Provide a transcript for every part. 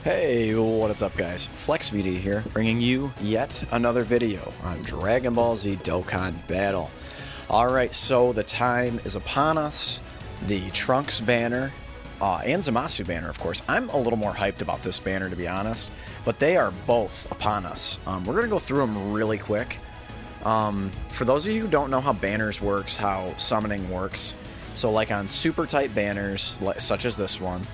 Hey, what is up guys? Flex Media here, bringing you yet another video on Dragon Ball Z Dokkan Battle. Alright, so the time is upon us. The Trunks banner, and ZAMASU banner, of course. I'm a little more hyped about this banner, to be honest, but they are both upon us. We're going to go through them really quick. For those of you who don't know how banners works, how summoning works, so like on super tight banners, such as this one,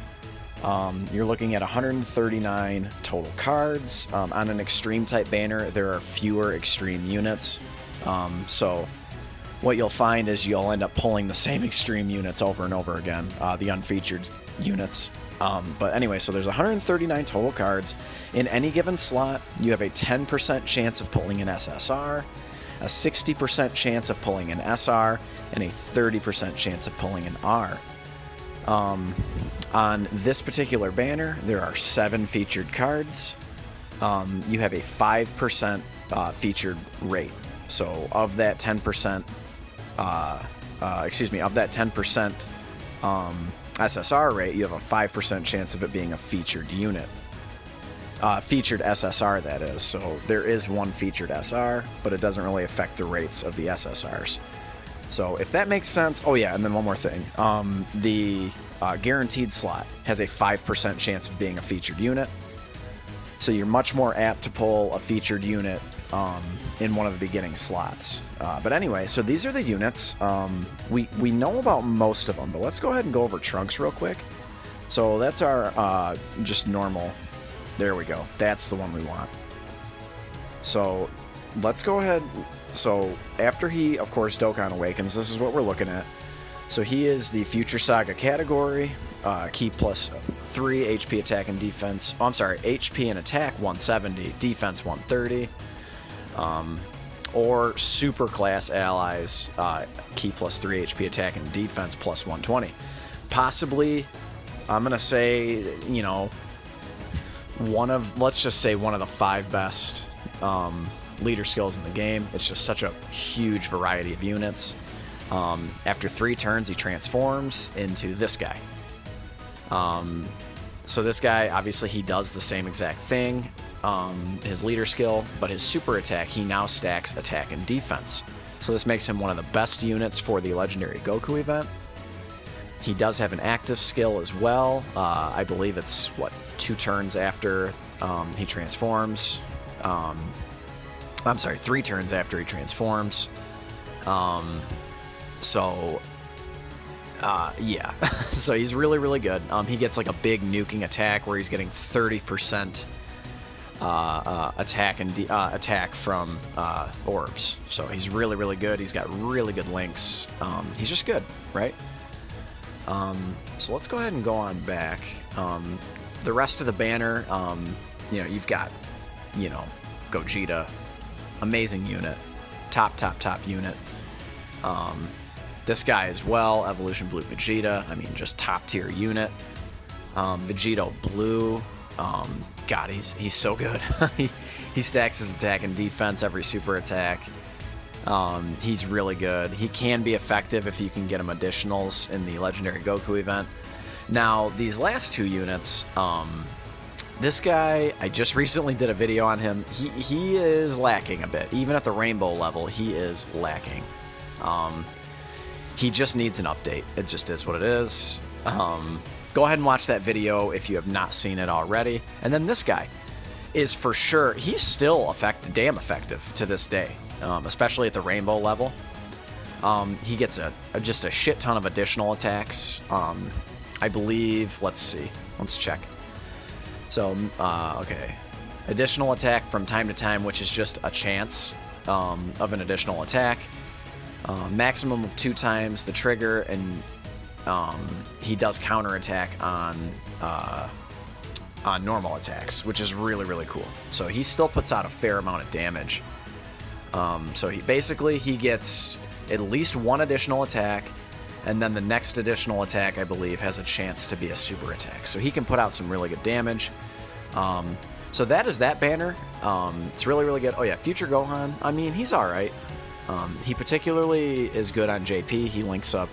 you're looking at 139 total cards. On an extreme type banner, there are fewer extreme units. So what you'll find is you'll end up pulling the same extreme units over and over again, the unfeatured units. But anyway, so there's 139 total cards. In any given slot, you have a 10% chance of pulling an SSR, a 60% chance of pulling an SR, and a 30% chance of pulling an R. On this particular banner, there are 7 featured cards. You have a 5% featured rate. So of that 10%, of that 10% SSR rate, you have a 5% chance of it being a featured unit. Featured SSR, that is. So there is one featured SR, but it doesn't really affect the rates of the SSRs. So if that makes sense. Oh yeah, and then one more thing. The guaranteed slot has a 5% chance of being a featured unit. So you're much more apt to pull a featured unit in one of the beginning slots. But anyway, so these are the units. We know about most of them, but let's go ahead and go over Trunks real quick. So that's our just normal. There we go. That's the one we want. So let's go ahead. So after he, of course, Dokkan Awakens, this is what we're looking at. So he is the Future Saga category, key plus 3, HP attack and defense. Oh, I'm sorry, HP and attack 170, defense 130. Or super class allies, key plus 3, HP attack and defense plus 120. Possibly, I'm going to say, you know, let's just say one of the 5 best leader skills in the game. It's just such a huge variety of units. After 3 turns, he transforms into this guy. So this guy, obviously, he does the same exact thing, his leader skill, but his super attack, he now stacks attack and defense. So this makes him one of the best units for the Legendary Goku event. He does have an active skill as well. I believe it's, what, 2 turns after he transforms. I'm sorry, 3 turns after he transforms. Yeah. So he's really, really good. He gets like a big nuking attack where he's getting 30% attack from orbs. So he's really, really good. He's got really good links. He's just good, right? So let's go ahead and go on back. The rest of the banner, you know, you've got, you know, Gogeta, amazing unit, top unit. This guy as well, Evolution Blue Vegeta, I mean, just top tier unit. Vegito Blue, God, he's so good. he stacks his attack and defense every super attack. He's really good. He can be effective if you can get him additionals in the Legendary Goku event. Now, these last 2 units, this guy, I just recently did a video on him. He is lacking a bit. Even at the rainbow level, he is lacking. He just needs an update. It just is what it is. Go ahead and watch that video if you have not seen it already. And then this guy is for sure, he's still damn effective to this day, especially at the rainbow level. He gets just a shit ton of additional attacks. I believe, let's see, let's check. So, okay. Additional attack from time to time, which is just a chance of an additional attack. Maximum of 2 times the trigger, and he does counterattack on normal attacks, which is really, really cool. So he still puts out a fair amount of damage. So he gets at least 1 additional attack, and then the next additional attack, I believe, has a chance to be a super attack. So he can put out some really good damage. So that is that banner. It's really, really good. Oh yeah, Future Gohan, I mean, he's alright. He particularly is good on JP. He links up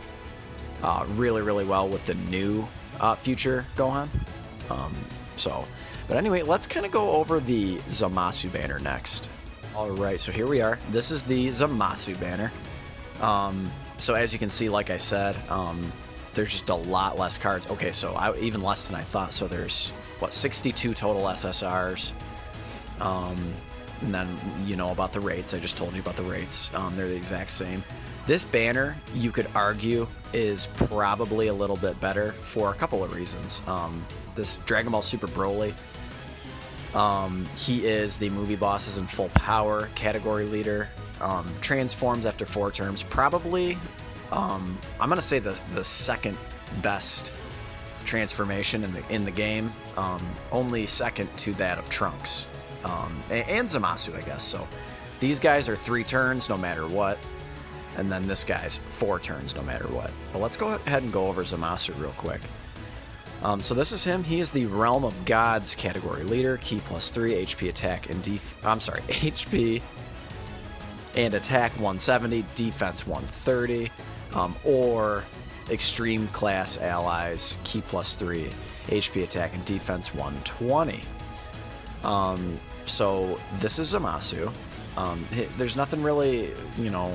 really, really well with the new Future Gohan. So, but anyway, let's kind of go over the ZAMASU banner next. All right, so here we are. This is the ZAMASU banner. So as you can see, like I said, there's just a lot less cards. Okay, so even less than I thought. So there's, what, 62 total SSRs. And then, you know about the rates. I just told you about the rates. They're the exact same. This banner, you could argue, is probably a little bit better for a couple of reasons. This Dragon Ball Super Broly, he is the movie bosses in full power category leader. Transforms after 4 turns. Probably, I'm gonna say the second best transformation in the game. Only second to that of Trunks. And ZAMASU, I guess. So these guys are 3 turns no matter what, and then this guy's 4 turns no matter what. But let's go ahead and go over ZAMASU real quick. So this is him. He is the Realm of Gods category leader. Ki +3, HP attack and HP and attack 170, defense 130, or extreme class allies. Ki +3, HP attack and defense 120. So this is ZAMASU. There's nothing really, you know,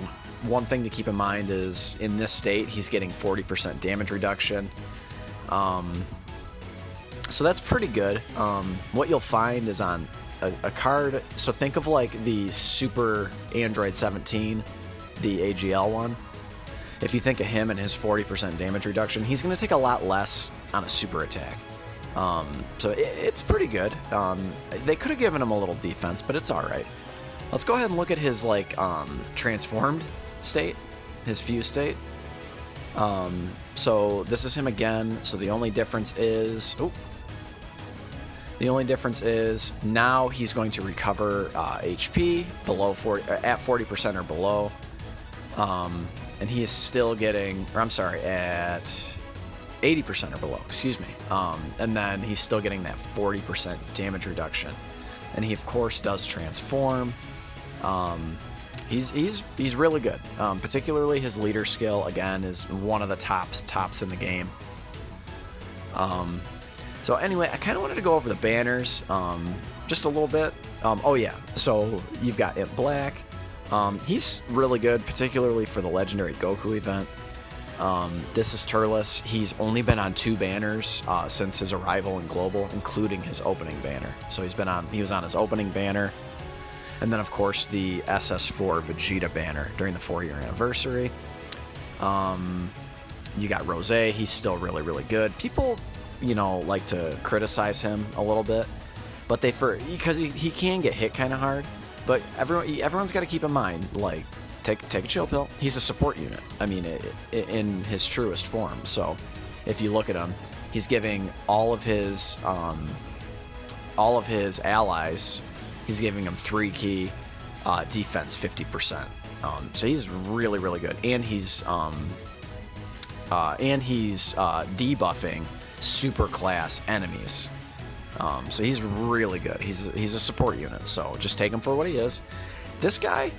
one thing to keep in mind is in this state, he's getting 40% damage reduction. So that's pretty good. What you'll find is on a card, so think of like the Super Android 17, the AGL one. If you think of him and his 40% damage reduction, he's going to take a lot less on a super attack. So it's pretty good. They could have given him a little defense, but it's alright. Let's go ahead and look at his like transformed state, his fuse state. So this is him again. So the only difference is now he's going to recover HP below 40, at 40% or below, and he is still getting, or I'm sorry, at 80% or below, excuse me. And then he's still getting that 40% damage reduction. And he of course does transform. He's really good. Particularly his leader skill, again, is one of the tops in the game. So anyway, I kind of wanted to go over the banners just a little bit. Oh yeah, so you've got Imp Black. He's really good, particularly for the Legendary Goku event. This is Turles. He's only been on 2 banners since his arrival in Global, including his opening banner. So he was on his opening banner, and then of course the SS4 Vegeta banner during the 4-year anniversary. You got Rose. He's still really, really good. People, you know, like to criticize him a little bit, but because he can get hit kind of hard. But everyone's got to keep in mind, like, take a chill pill. He's a support unit. I mean, in his truest form. So if you look at him, he's giving all of his allies, he's giving them 3 key defense 50%. So he's really, really good, and he's debuffing super class enemies. So he's really good. He's a support unit. So just take him for what he is. This guy,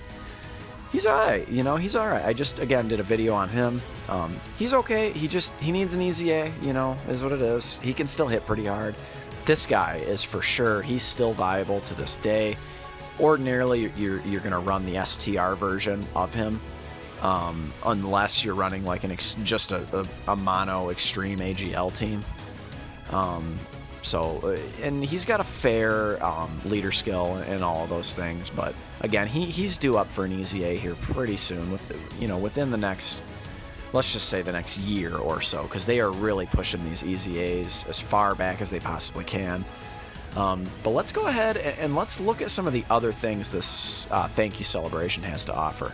he's alright. You know, he's alright. I just again did a video on him. He's okay. He needs an easy A. You know, is what it is. He can still hit pretty hard. This guy is for sure. He's still viable to this day. Ordinarily, you're gonna run the STR version of him, unless you're running like just a mono extreme AGL team. And he's got a fair leader skill and all of those things, but again, he's due up for an easy A here pretty soon, within the next, let's just say the next year or so, because they are really pushing these easy A's as far back as they possibly can. But let's go ahead and let's look at some of the other things this thank you celebration has to offer.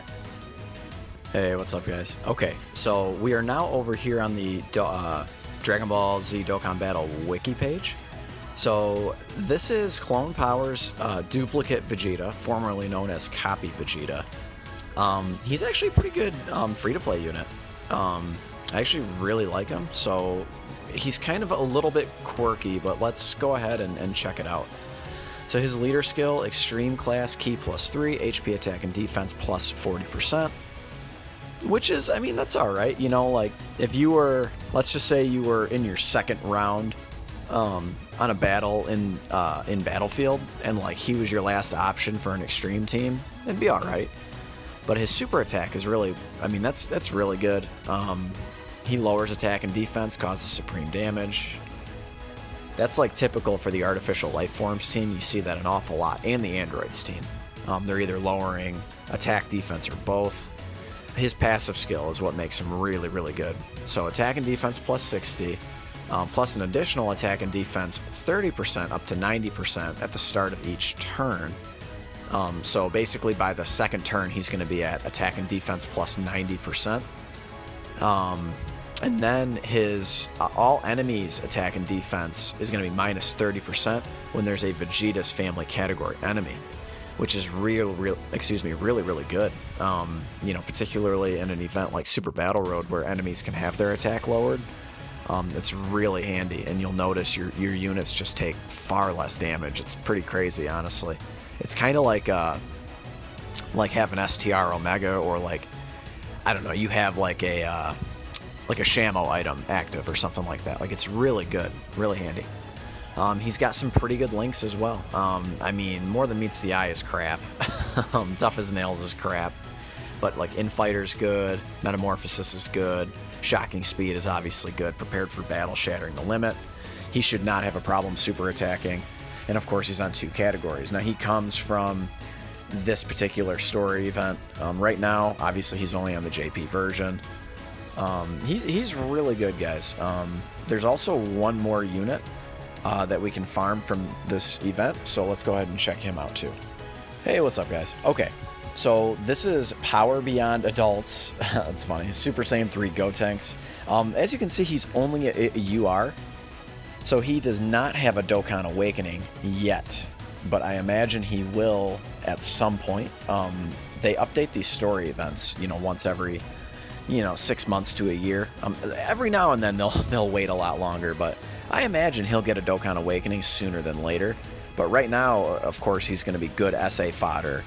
Hey, what's up, guys? Okay, so we are now over here on the Dragon Ball Z Dokkan Battle wiki page. So this is Clone Power's duplicate Vegeta, formerly known as Copy Vegeta. He's actually a pretty good free-to-play unit. I actually really like him, so he's kind of a little bit quirky, but let's go ahead and check it out. So his leader skill, Extreme Class, Ki +3, HP attack and defense plus 40%. Which is, I mean, that's alright. You know, like, if you were, let's just say you were in your second round on a battle in Battlefield, and like he was your last option for an extreme team, it'd be all right. But his super attack is really, I mean, that's really good. He lowers attack and defense, causes supreme damage. That's like typical for the artificial life forms team. You see that an awful lot, and the androids team. They're either lowering attack, defense, or both. His passive skill is what makes him really, really good. So attack and defense plus 60, plus an additional attack and defense 30% up to 90% at the start of each turn. So basically by the second turn, he's going to be at attack and defense plus 90%. And then his all enemies attack and defense is going to be minus 30% when there's a Vegeta's family category enemy, which is really, really good. You know, particularly in an event like Super Battle Road where enemies can have their attack lowered. It's really handy, and you'll notice your units just take far less damage. It's pretty crazy, honestly. It's kind of like having STR Omega, or like, I don't know, you have like a Shamo item active or something like that. Like, it's really good, really handy. He's got some pretty good links as well. I mean, More Than Meets the Eye is crap. Tough as Nails is crap. But like Infighter's good, Metamorphosis is good, Shocking Speed is obviously good, Prepared for Battle, Shattering the Limit. He should not have a problem super attacking. And of course he's on 2 categories. Now he comes from this particular story event. Right now, obviously he's only on the JP version. He's really good, guys. There's also one more unit that we can farm from this event, so let's go ahead and check him out too. Hey, what's up, guys? Okay, so this is Power Beyond Adults. It's funny. Super Saiyan 3 Gotenks. As you can see, he's only a UR, so he does not have a Dokkan Awakening yet, but I imagine he will at some point. They update these story events, you know, once every, 6 months to a year. Every now and then they'll wait a lot longer, but I imagine he'll get a Dokkan Awakening sooner than later. But right now, of course, he's going to be good SA fodder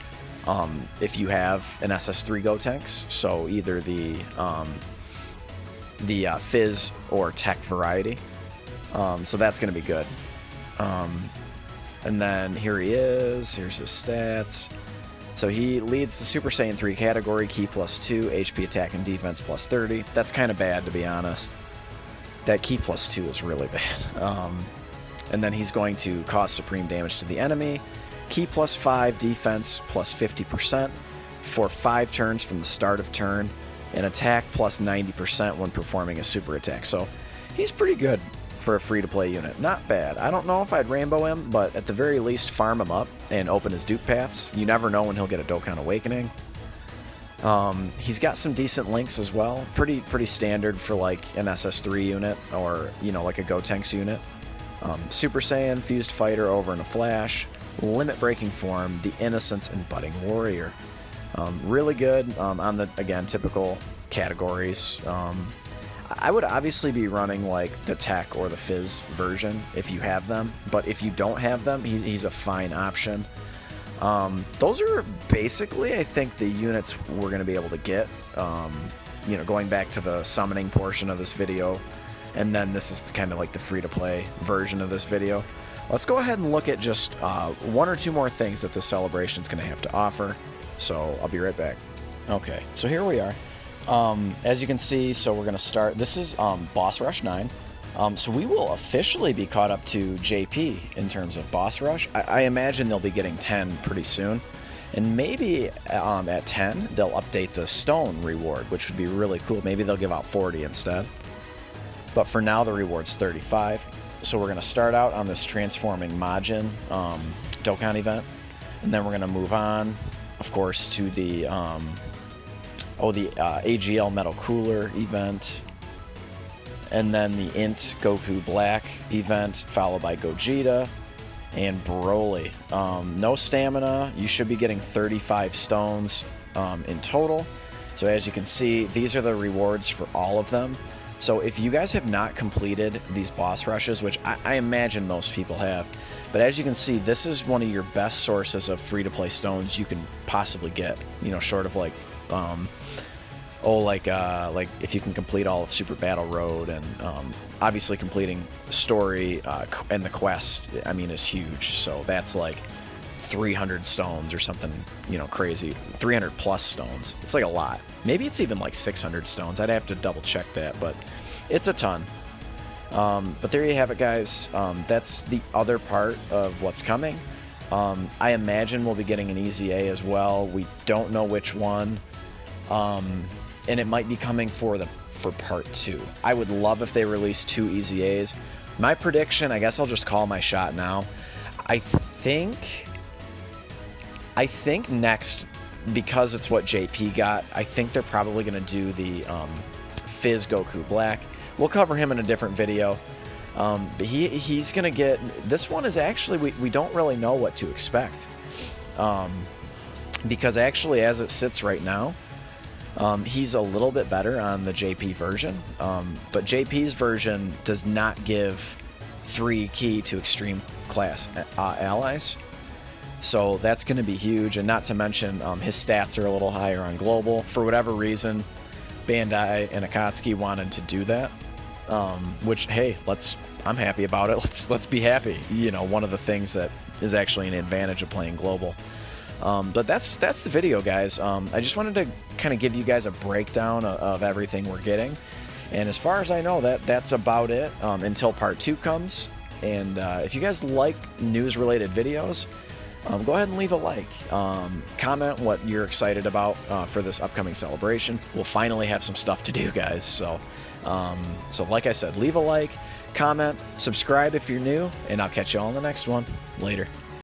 if you have an SS3 Gotenks, so either the Fizz or Tech variety. So that's going to be good. And then here he is. Here's his stats. So he leads the Super Saiyan 3 category, Ki +2, HP attack and defense +30. That's kind of bad, to be honest. That Ki +2 is really bad. And then he's going to cause supreme damage to the enemy. Ki +5, defense +50% for 5 turns from the start of turn, and attack +90% when performing a super attack. So he's pretty good for a free-to-play unit. Not bad. I don't know if I'd Rainbow him, but at the very least farm him up and open his dupe paths. You never know when he'll get a Dokkan Awakening. He's got some decent links as well. Pretty standard for like an SS3 unit, or like a Gotenks unit. Super Saiyan, Fused Fighter over in a flash, Limit Breaking Form, the Innocence, and Budding Warrior. Really good on the, again, typical categories. I would obviously be running like the Tech or the Fizz version if you have them, but if you don't have them, he's a fine option. Those are basically, I think, the units we're going to be able to get, going back to the summoning portion of this video, and then this is kind of like the free-to-play version of this video. Let's go ahead and look at just 1 or 2 more things that this celebration is going to have to offer, so I'll be right back. Okay, so here we are. As you can see, so we're going to start, this is Boss Rush 9. So we will officially be caught up to JP in terms of Boss Rush. I imagine they'll be getting 10 pretty soon. And maybe at 10, they'll update the Stone reward, which would be really cool. Maybe they'll give out 40 instead. But for now, the reward's 35. So we're going to start out on this Transforming Majin Dokkan event. And then we're going to move on, of course, to the AGL Metal Cooler event, and then the Int Goku Black event, followed by Gogeta and Broly. No stamina. You should be getting 35 stones in total. So as you can see, these are the rewards for all of them. So if you guys have not completed these boss rushes, which I imagine most people have, but as you can see, this is one of your best sources of free-to-play stones you can possibly get, short of like Oh, like if you can complete all of Super Battle Road, and obviously completing story and the quest, I mean, is huge. So that's like 300 stones or something, you know, crazy. 300 plus stones. It's like a lot. Maybe it's even like 600 stones. I'd have to double check that, but it's a ton. But there you have it, guys. That's the other part of what's coming. I imagine we'll be getting an EZA as well. We don't know which one. And it might be coming for part 2. I would love if they released 2 EZAs. My prediction, I guess I'll just call my shot now. I think next, because it's what JP got, I think they're probably going to do the Fizz Goku Black. We'll cover him in a different video. But he's going to get... This one is actually... We don't really know what to expect. Because actually, as it sits right now, he's a little bit better on the JP version. But JP's version does not give 3 key to extreme class allies. So that's going to be huge. And not to mention, his stats are a little higher on global. For whatever reason, Bandai and Akatsuki wanted to do that. Which, hey, I'm happy about it. Let's be happy. You know, one of the things that is actually an advantage of playing global. But that's the video, guys. I just wanted to kind of give you guys a breakdown of everything we're getting. And as far as I know, that's about it until part 2 comes. And if you guys like news-related videos, go ahead and leave a like. Comment what you're excited about for this upcoming celebration. We'll finally have some stuff to do, guys. So like I said, leave a like, comment, subscribe if you're new, and I'll catch you all in the next one. Later.